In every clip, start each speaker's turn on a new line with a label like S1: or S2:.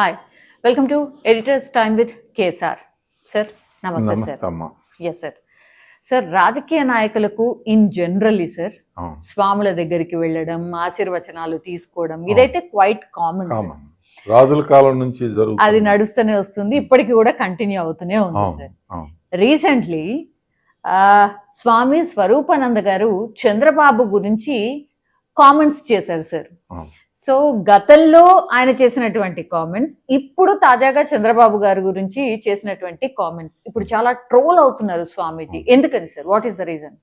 S1: Hi welcome to editors time with కేసార్ sir. నమస్తే sir.
S2: నమస్తే అమ్మా.
S1: Yes sir. సార్, రాజకీయ నాయకులకు ఇన్ జనరల్లీ సార్ స్వాముల దగ్గరికి వెళ్ళడం, ఆశీర్వచనాలు తీసుకోవడం ఇదైతే క్వైట్ కామన్.
S2: రాజుల కాలం నుంచి జరుగుతుంది,
S1: అది నడుస్తూనే వస్తుంది, ఇప్పటికి కూడా కంటిన్యూ అవుతూనే ఉంది సార్. రీసెంట్లీ స్వామి స్వరూపానంద గారు చంద్రబాబు గురించి కామెంట్స్ చేశారు సార్. సో గతంలో ఆయన చేసినటువంటి కామెంట్స్, ఇప్పుడు తాజాగా చంద్రబాబు గారి గురించి చేసినటువంటి కామెంట్స్ ఇప్పుడు చాలా ట్రోల్ అవుతున్నారు స్వామీజీ. ఎందుకని sir? What is the reason?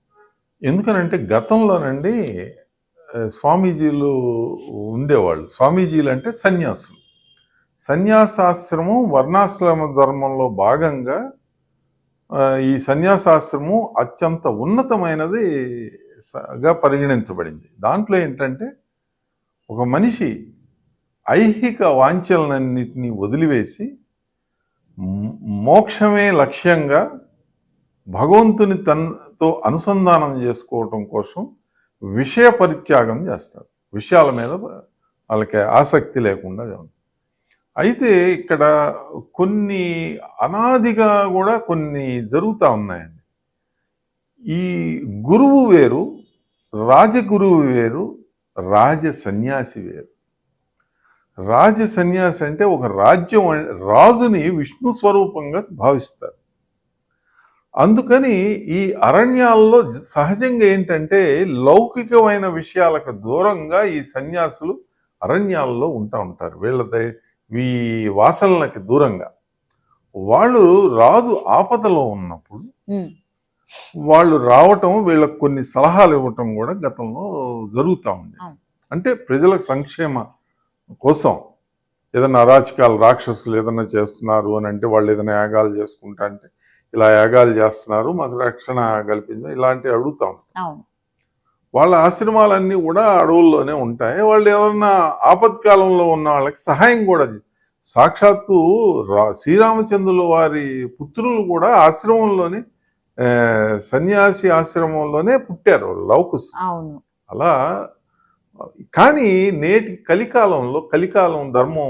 S2: ఎందుకనంటే గతంలోనండి స్వామీజీలు ఉండేవాళ్ళు. స్వామీజీలు అంటే సన్యాసులు. సన్యాసాశ్రమం వర్ణాశ్రమ ధర్మంలో భాగంగా ఈ సన్యాసాశ్రమం అత్యంత ఉన్నతమైనదిగా పరిగణించబడింది. దాంట్లో ఏంటంటే ఒక మనిషి ఐహిక వాంఛలన్నింటినీ వదిలివేసి మోక్షమే లక్ష్యంగా భగవంతుని తనతో అనుసంధానం చేసుకోవటం కోసం విషయ పరిత్యాగం చేస్తారు. విషయాల మీద వాళ్ళకి ఆసక్తి లేకుండా. అయితే ఇక్కడ కొన్ని అనాదిగా కూడా కొన్ని జరుగుతూ ఉన్నాయండి. ఈ గురువు వేరు, రాజగురువు వేరు, రాజ సన్యాసి వేరు. రాజ సన్యాసి అంటే ఒక రాజ్యం, రాజుని విష్ణు స్వరూపంగా భావిస్తారు. అందుకని ఈ అరణ్యాల్లో సహజంగా ఏంటంటే లౌకికమైన విషయాలకు దూరంగా ఈ సన్యాసులు అరణ్యాల్లో ఉంటారు. ఈ వాసనలకి దూరంగా. వాళ్ళు రాజు ఆపదలో ఉన్నప్పుడు వాళ్ళు రావటం, వీళ్ళకు కొన్ని సలహాలు ఇవ్వటం కూడా గతంలో జరుగుతూ ఉంది. అంటే ప్రజలకు సంక్షేమ కోసం ఏదైనా అరాచకాలు, రాక్షసులు ఏదైనా చేస్తున్నారు అని అంటే, వాళ్ళు ఏదైనా యాగాలు చేసుకుంటా అంటే ఇలా యాగాలు చేస్తున్నారు, మాకు రక్షణ కల్పించడం, ఇలాంటివి అడుగుతా ఉంటాం. వాళ్ళ ఆశ్రమాలన్నీ కూడా అడవుల్లోనే ఉంటాయి. వాళ్ళు ఏదన్నా ఆపత్కాలంలో ఉన్న వాళ్ళకి సహాయం కూడా. సాక్షాత్తు శ్రీరామచంద్రుల వారి పుత్రులు కూడా ఆశ్రమంలోనే, సన్యాసి ఆశ్రమంలోనే పుట్టారు లౌకుస్. అలా. కానీ నేటి కలికాలం ధర్మం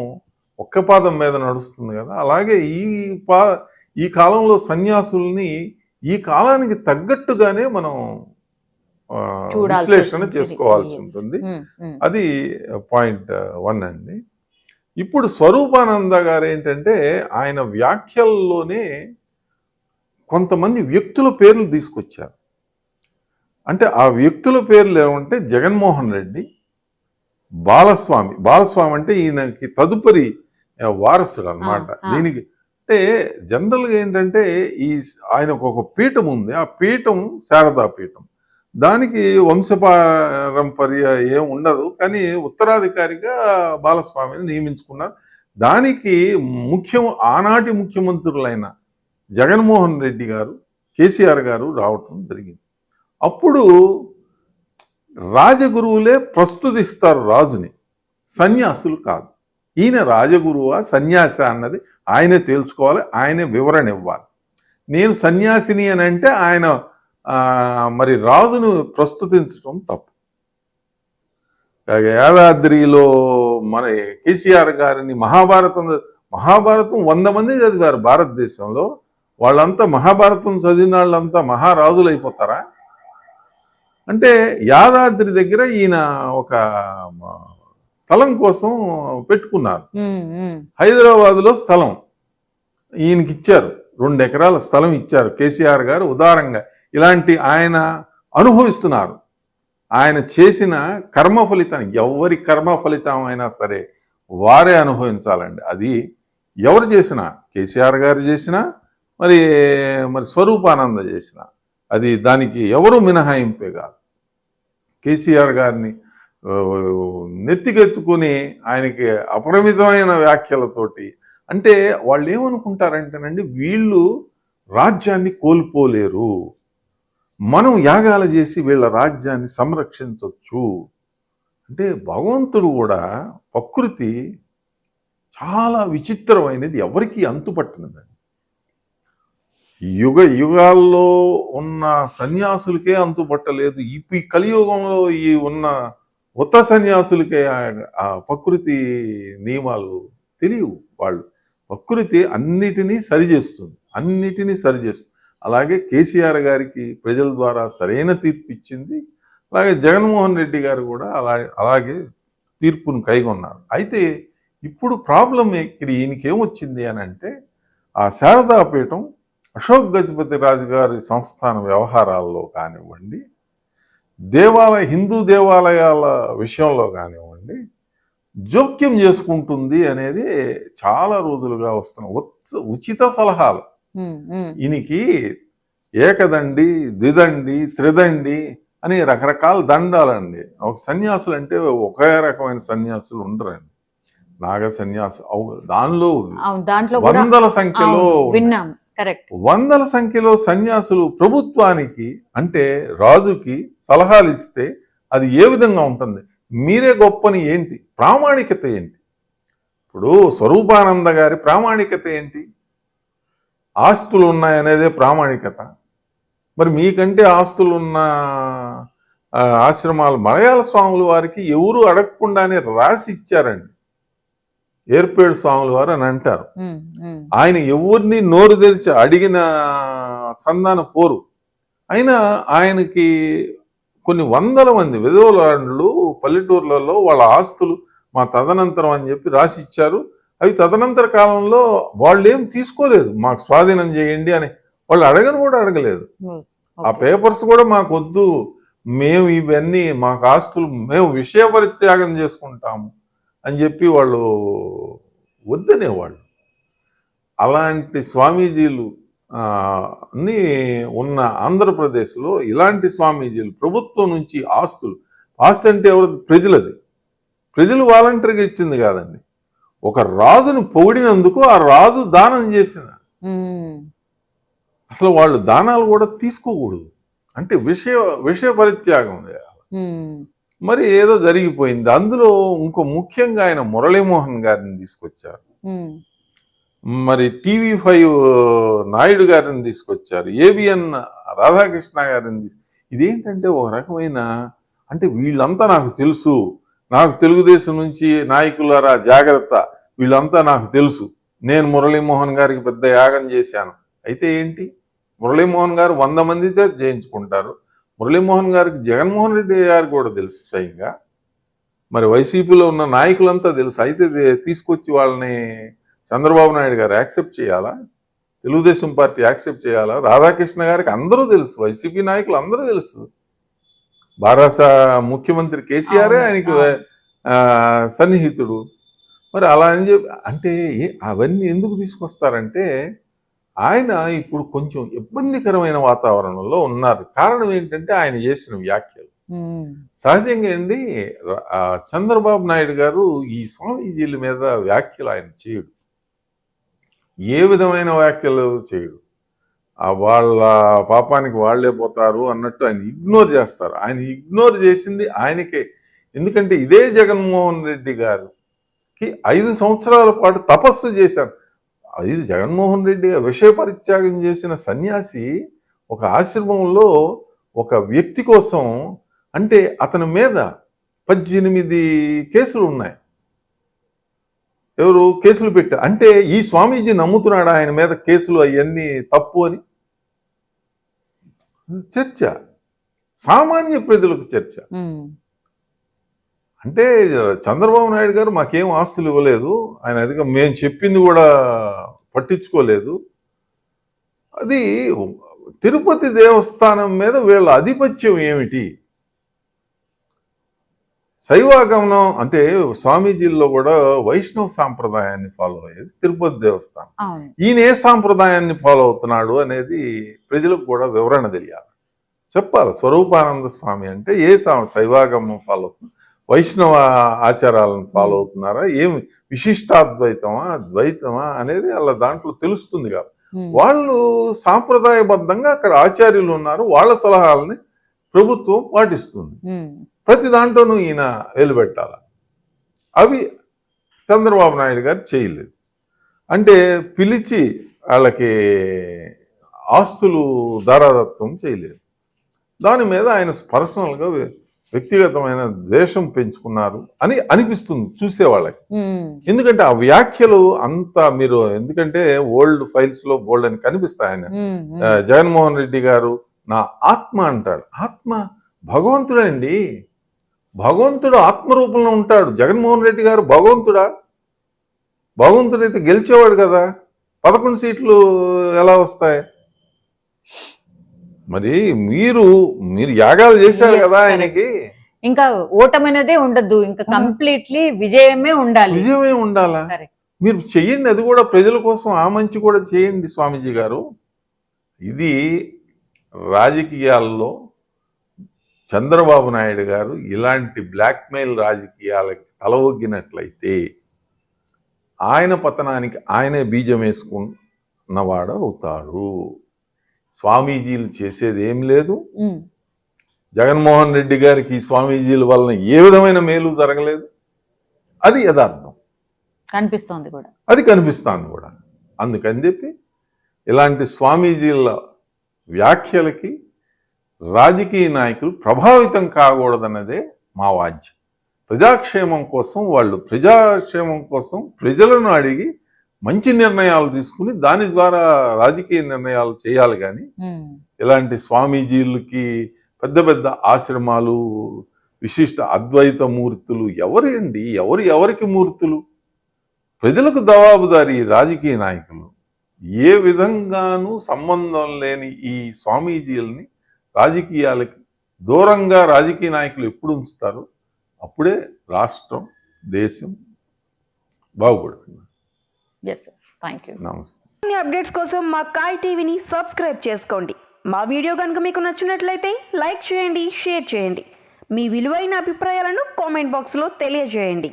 S2: ఒక్క పాదం మీద నడుస్తుంది కదా. అలాగే ఈ కాలంలో సన్యాసుల్ని ఈ కాలానికి తగ్గట్టుగానే మనం విశ్లేషణ చేసుకోవాల్సి ఉంటుంది. అది పాయింట్ 1 అండి. ఇప్పుడు స్వరూపానంద గారు ఏంటంటే ఆయన వ్యాఖ్యల్లోనే కొంతమంది వ్యక్తుల పేర్లు తీసుకొచ్చారు. అంటే ఆ వ్యక్తుల పేర్లు ఏమంటే జగన్మోహన్ రెడ్డి, బాలస్వామి అంటే ఈయనకి తదుపరి వారసుడు అన్నమాట. దీనికి అంటే జనరల్గా ఏంటంటే ఆయనకు ఒక పీఠం ఉంది. ఆ పీఠం శారదా పీఠం. దానికి వంశపారంపర్య ఏం ఉండదు, కానీ ఉత్తరాధికారిగా బాలస్వామిని నియమించుకున్నారు. దానికి ఆనాటి ముఖ్యమంత్రులైన జగన్మోహన్ రెడ్డి గారు, కేసీఆర్ గారు రావటం జరిగింది. అప్పుడు రాజగురువులే ప్రస్తుతిస్తారు రాజుని, సన్యాసులు కాదు. ఈయన రాజగురువా సన్యాస అన్నది ఆయనే తేల్చుకోవాలి, ఆయనే వివరణ ఇవ్వాలి. నేను సన్యాసిని అని అంటే ఆయన మరి రాజును ప్రస్తుతించడం తప్పు. యాదాద్రిలో మన కేసీఆర్ గారిని మహాభారతం 100 మంది చదివారు భారతదేశంలో. వాళ్ళంతా మహాభారతం చదివిన వాళ్ళంతా మహారాజులు అయిపోతారా? అంటే యాదాద్రి దగ్గర ఈయన ఒక స్థలం కోసం పెట్టుకున్నారు. హైదరాబాద్లో స్థలం ఈయనకి ఇచ్చారు. 2 ఎకరాల స్థలం ఇచ్చారు కేసీఆర్ గారు ఉదారంగా. ఇలాంటి ఆయన అనుభవిస్తున్నారు. ఆయన చేసిన కర్మ ఫలితాన్ని, ఎవరి కర్మ ఫలితం అయినా సరే వారే అనుభవించాలండి. అది ఎవరు చేసినా, కేసీఆర్ గారు చేసినా, మరి స్వరూపానంద చేసిన, అది దానికి ఎవరు మినహాయింపే కాదు. కేసీఆర్ గారిని నెత్తికెత్తుకుని ఆయనకి అపరిమితమైన వ్యాఖ్యలతోటి, అంటే వాళ్ళు ఏమనుకుంటారంటేనండి, వీళ్ళు రాజ్యాన్ని కోల్పోలేరు, మనం యాగాలు చేసి వీళ్ళ రాజ్యాన్ని సంరక్షించవచ్చు. అంటే భగవంతుడు కూడా, ప్రకృతి చాలా విచిత్రమైనది, ఎవరికి అంతుపట్టినదండి. యుగాల్లో ఉన్న సన్యాసులకే అంతుపట్టలేదు, ఈ కలియుగంలో ఉన్న ఉత్త సన్యాసులకే ఆ ప్రకృతి నియమాలు తెలియవు. వాళ్ళు ప్రకృతి అన్నిటినీ సరిచేస్తుంది, అన్నిటినీ సరిచేస్తుంది. అలాగే కేసీఆర్ గారికి ప్రజల ద్వారా సరైన తీర్పు ఇచ్చింది. అలాగే జగన్మోహన్ రెడ్డి గారు కూడా అలాగే తీర్పును కైగొన్నారు. అయితే ఇప్పుడు ప్రాబ్లం ఇక్కడ ఈయనకేమొచ్చింది అని అంటే, ఆ శారదాపీఠం అశోక్ గజపతి రాజు గారి సంస్థాన వ్యవహారాల్లో కానివ్వండి, హిందూ దేవాలయాల విషయంలో కానివ్వండి, జోక్యం చేసుకుంటుంది అనేది చాలా రోజులుగా వస్తున్న ఉచిత సలహాలు. ఈయనకి ఏకదండి, ద్విదండి, త్రిదండి అని రకరకాల దండాలండి. ఒక సన్యాసులు అంటే ఒకే రకమైన సన్యాసులు ఉండరండి. నాగ సన్యాసు దానిలో వందల సంఖ్యలో
S1: విన్నాం. కరెక్ట్.
S2: వందల సంఖ్యలో సన్యాసులు ప్రభుత్వానికి అంటే రాజుకి సలహాలు ఇస్తే అది ఏ విధంగా ఉంటుంది? మీరే గొప్పని ఏంటి? ప్రామాణికత ఏంటి? ఇప్పుడు స్వరూపానంద గారి ప్రామాణికత ఏంటి? ఆస్తులు ఉన్నాయనేదే ప్రామాణికత. మరి మీకంటే ఆస్తులు ఉన్న ఆశ్రమాలు మలయాళ స్వాముల వారికి ఎవరు అడగకుండానే రాసి ఇచ్చారండి. ఏర్పేడు స్వాముల వారు అని అంటారు. ఆయన ఎవరిని నోరు తెరిచి అడిగిన సంధాన పోరు. అయినా ఆయనకి కొన్ని వందల మంది విధవలు పల్లెటూర్లలో వాళ్ళ ఆస్తులు మా తదనంతరం అని చెప్పి రాసి ఇచ్చారు. అవి తదనంతర కాలంలో వాళ్ళు ఏం తీసుకోలేదు, మాకు స్వాధీనం చేయండి అని వాళ్ళు అడగలేదు. ఆ పేపర్స్ కూడా మాకు వద్దు, మేము ఇవన్నీ మాకు ఆస్తులు మేము విషయ పరిత్యాగం చేసుకుంటాము అని చెప్పి వాళ్ళు వద్దనేవాళ్ళు. అలాంటి స్వామీజీలు అన్నీ ఉన్న ఆంధ్రప్రదేశ్లో ఇలాంటి స్వామీజీలు ప్రభుత్వం నుంచి ఆస్తి అంటే ఎవరు? ప్రజలది. ప్రజలు వాలంటరీగా ఇచ్చింది కాదండి. ఒక రాజును పొగిడినందుకు ఆ రాజు దానం చేసిన, అసలు వాళ్ళు దానాలు కూడా తీసుకోకూడదు అంటే విషయ పరిత్యాగం. మరి ఏదో జరిగిపోయింది. అందులో ఇంకో ముఖ్యంగా ఆయన మురళీమోహన్ గారిని తీసుకొచ్చారు, మరి TV5 నాయుడు గారిని తీసుకొచ్చారు, ABN రాధాకృష్ణ గారిని. ఇదేంటంటే ఒక రకమైన అంటే వీళ్ళంతా నాకు తెలుసు, నాకు తెలుగుదేశం నుంచి నాయకులారా జాగ్రత్త, వీళ్ళంతా నాకు తెలుసు, నేను మురళీమోహన్ గారికి పెద్ద యాగం చేశాను. అయితే ఏంటి? మురళీమోహన్ గారు 100 మందితో చేయించుకుంటారు. మురళీమోహన్ గారికి జగన్మోహన్ రెడ్డి గారు కూడా తెలుసు స్వయంగా, మరి వైసీపీలో ఉన్న నాయకులంతా తెలుసు. అయితే తీసుకొచ్చి వాళ్ళని చంద్రబాబు నాయుడు గారు యాక్సెప్ట్ చేయాలా? తెలుగుదేశం పార్టీ యాక్సెప్ట్ చేయాలా? రాధాకృష్ణ గారికి అందరూ తెలుసు, వైసీపీ నాయకులు అందరూ తెలుసు. భారత ముఖ్యమంత్రి కేసీఆరే ఆయనకి సన్నిహితుడు. మరి అలా అని చెప్పి అంటే అవన్నీ ఎందుకు తీసుకొస్తారంటే, ఆయన ఇప్పుడు కొంచెం ఇబ్బందికరమైన వాతావరణంలో ఉన్నారు. కారణం ఏంటంటే ఆయన చేసిన వ్యాఖ్యలు. సహజంగా అండి, చంద్రబాబు నాయుడు గారు ఈ స్వామీజీల మీద వ్యాఖ్యలు ఆయన చేయడు, ఏ విధమైన వ్యాఖ్యలు చేయడు. వాళ్ళ పాపానికి వాళ్లే పోతారు అన్నట్టు ఆయన ఇగ్నోర్ చేస్తారు. ఆయన ఇగ్నోర్ చేసింది ఆయనకే. ఎందుకంటే ఇదే జగన్మోహన్ రెడ్డి గారికి 5 సంవత్సరాల పాటు తపస్సు చేశారు. ఇది జగన్మోహన్ రెడ్డి విషయ పరిత్యాగం చేసిన సన్యాసి ఒక ఆశ్రమంలో ఒక వ్యక్తి కోసం అంటే అతని మీద 18 కేసులు ఉన్నాయి. ఎవరు కేసులు పెట్టారు అంటే ఈ స్వామీజీ నమ్ముతున్నాడు ఆయన మీద కేసులు అవన్నీ తప్పు అని. చర్చ, సామాన్య ప్రజలకు చర్చ. అంటే చంద్రబాబు నాయుడు గారు మాకేం ఆస్తులు ఇవ్వలేదు, ఆయన అదిగా మేము చెప్పింది కూడా పట్టించుకోలేదు. అది తిరుపతి దేవస్థానం మీద వీళ్ళ ఆధిపత్యం ఏమిటి? శైవాగమనం అంటే స్వామీజీల్లో కూడా వైష్ణవ సాంప్రదాయాన్ని ఫాలో అయ్యేది తిరుపతి దేవస్థానం. ఈయన ఏ సాంప్రదాయాన్ని ఫాలో అవుతున్నాడు అనేది ప్రజలకు కూడా వివరణ తెలియాలి, చెప్పాలి. స్వరూపానంద స్వామి అంటే ఏ శైవాగమనం ఫాలో అవుతున్నారు, వైష్ణవ ఆచారాలను ఫాలో అవుతున్నారా, ఏమి విశిష్టాద్వైతమా ద్వైతమా అనేది అలా దాంట్లో తెలుస్తుంది కదా. వాళ్ళు సాంప్రదాయబద్ధంగా అక్కడ ఆచార్యులు ఉన్నారు, వాళ్ళ సలహాలని ప్రభుత్వం పాటిస్తుంది. ప్రతి దాంట్లోనూ ఈయన వెలుపెట్టాల. అవి చంద్రబాబు నాయుడు గారు చేయలేదు. అంటే పిలిచి వాళ్ళకి ఆస్తులు దారాదత్వం చేయలేదు. దాని మీద ఆయన పర్సనల్గా వ్యక్తిగతమైన ద్వేషం పెంచుకున్నారు అని అనిపిస్తుంది చూసేవాళ్ళకి.
S1: ఉమ్,
S2: ఎందుకంటే ఆ వ్యాఖ్యలు అంత మీరు ఎందుకంటే ఓల్డ్ ఫైల్స్ లో బోల్డ్ అని కనిపిస్తాయి. ఆయన
S1: ఉమ్,
S2: జగన్మోహన్ రెడ్డి గారు నా ఆత్మ అంటాడు. ఆత్మ భగవంతుడండి. భగవంతుడు ఆత్మ రూపంలో ఉంటాడు. జగన్మోహన్ రెడ్డి గారు భగవంతుడా? భగవంతుడైతే గెలిచేవాడు కదా. 11 సీట్లు ఎలా వస్తాయి? మరి మీరు యాగాలు చేశారు
S1: Yes,
S2: కదా
S1: correct.
S2: ఆయనకి.
S1: ఇంకా ఓటమైనదే ఉండద్దు, ఇంకా కంప్లీట్లీ విజయమే ఉండాలి.
S2: విజయమే ఉండాలా?
S1: Correct.
S2: మీరు చెయ్యండి, అది కూడా ప్రజల కోసం ఆ మంచి కూడా చేయండి స్వామీజీ గారు. ఇది రాజకీయాల్లో చంద్రబాబు నాయుడు గారు ఇలాంటి బ్లాక్మెయిల్ రాజకీయాలకి తలవొగ్గినట్లయితే ఆయన పతనానికి ఆయనే బీజం వేసుకున్నవాడు అవుతాడు. స్వామీజీలు చేసేది ఏం లేదు.
S1: ఉమ్,
S2: జగన్మోహన్ రెడ్డి గారికి ఈ స్వామీజీల వలన ఏ విధమైన మేలు జరగలేదు. అది యథార్థం,
S1: కనిపిస్తోంది కూడా.
S2: అది కనిపిస్తాను కూడా. అందుకని చెప్పి ఇలాంటి స్వామీజీల వ్యాఖ్యలకి రాజకీయ నాయకులు ప్రభావితం కాకూడదన్నదే మా వాంఛ. ప్రజాక్షేమం కోసం ప్రజలను అడిగి మంచి నిర్ణయాలు తీసుకుని దాని ద్వారా రాజకీయ నిర్ణయాలు చేయాలి. కానీ
S1: ఉమ్,
S2: ఇలాంటి స్వామీజీలకి పెద్ద పెద్ద ఆశ్రమాలు, విశిష్ట అద్వైత మూర్తులు ఎవరండి? ఎవరికి మూర్తులు? ప్రజలకు జవాబుదారీ రాజకీయ నాయకులు. ఏ విధంగానూ సంబంధం లేని ఈ స్వామీజీలని రాజకీయాలకి దూరంగా రాజకీయ నాయకులు ఎప్పుడు ఉంచుతారు, అప్పుడే రాష్ట్రం, దేశం బాగుపడుతుంది.
S1: Yes sir, thank you.
S2: నమస్తే.
S3: అన్ని అప్డేట్స్ కోసం మా కాయ్ టీవీని సబ్స్క్రైబ్ చేసుకోండి. మా వీడియో కనుక మీకు నచ్చినట్లయితే లైక్ చేయండి, షేర్ చేయండి. మీ విలువైన అభిప్రాయాలను కామెంట్ బాక్స్లో తెలియజేయండి.